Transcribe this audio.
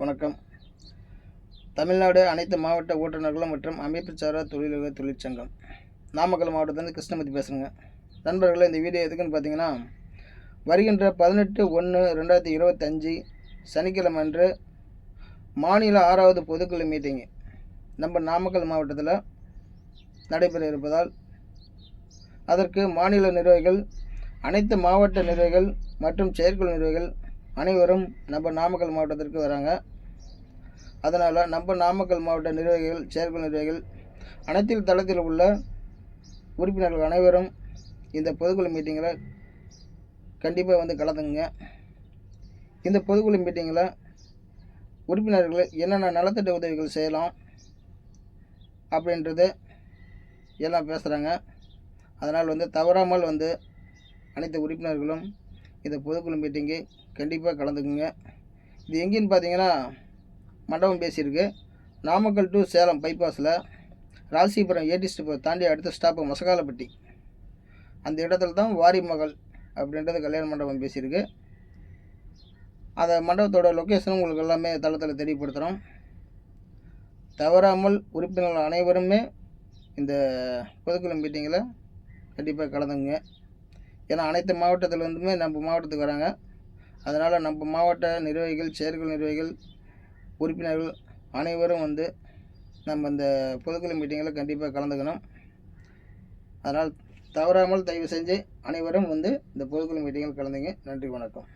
வணக்கம். தமிழ்நாடு அனைத்து மாவட்ட ஓட்டுநர்களும் மற்றும் அமைப்புச்சாரா தொழிலக தொழிற்சங்கம் நாமக்கல் மாவட்டத்திலேருந்து கிருஷ்ணமூர்த்தி பேசுகிறேங்க. நண்பர்களே, இந்த வீடியோ எதுக்குன்னு பார்த்தீங்கன்னா, வருகின்ற 18/1/2025 சனிக்கிழமை அன்று மாநில 6வது பொதுக்குழு மீட்டிங்கு நம்ம நாமக்கல் மாவட்டத்தில் நடைபெற இருப்பதால் அதற்கு மாநில நிர்வாகிகள், அனைத்து மாவட்ட நிர்வாகிகள் மற்றும் செயற்குழு நிர்வாகிகள் அனைவரும் நம்ம நாமக்கல் மாவட்டத்திற்கு வராங்க. அதனால் நம்ம நாமக்கல் மாவட்ட நிர்வாகிகள், செயற்குழு நிர்வாகிகள், அனைத்து தளத்தில் உள்ள உறுப்பினர்கள் அனைவரும் இந்த பொதுக்குழு மீட்டிங்கில் கண்டிப்பாக வந்து கலந்துங்க. இந்த பொதுக்குழு மீட்டிங்கில் உறுப்பினர்கள் என்னென்ன நலத்திட்ட உதவிகள் செய்யலாம் அப்படின்றது எல்லாம் பேசுகிறாங்க. அதனால் தவறாமல் அனைத்து உறுப்பினர்களும் இந்த பொதுக்குழு மீட்டிங்கு கண்டிப்பாக கலந்துக்குங்க. இது எங்கேன்னு பார்த்தீங்கன்னா, மண்டபம் பேசியிருக்கு. நாமக்கல் டு சேலம் பைபாஸில் ராசிபுரம் ஏடி ஸ்டாப்பை தாண்டி அடுத்த ஸ்டாப்பு மசகாலப்பட்டி, அந்த இடத்துல தான் வாரி மகள் அப்படின்றது கல்யாண மண்டபம் பேசியிருக்கு. அந்த மண்டபத்தோட லொக்கேஷனும் உங்களுக்கு எல்லாமே தளத்தில் தெரியப்படுத்துகிறோம். தவறாமல் உறுப்பினர்கள் அனைவருமே இந்த பொதுக்குழு மீட்டிங்கில் கண்டிப்பாக கலந்துங்க. ஏன்னா அனைத்து மாவட்டத்திலேருந்துமே நம்ம மாவட்டத்துக்கு வராங்க. அதனால் நம்ம மாவட்ட நிர்வாகிகள், செயற்குழு நிர்வாகிகள், உறுப்பினர்கள் அனைவரும் நம்ம இந்த பொதுக்குழு மீட்டிங்கில் கண்டிப்பாக கலந்துக்கணும். அதனால் தவறாமல் தயவு செஞ்சு அனைவரும் இந்த பொதுக்குழு மீட்டிங்கில் கலந்துங்க. நன்றி, வணக்கம்.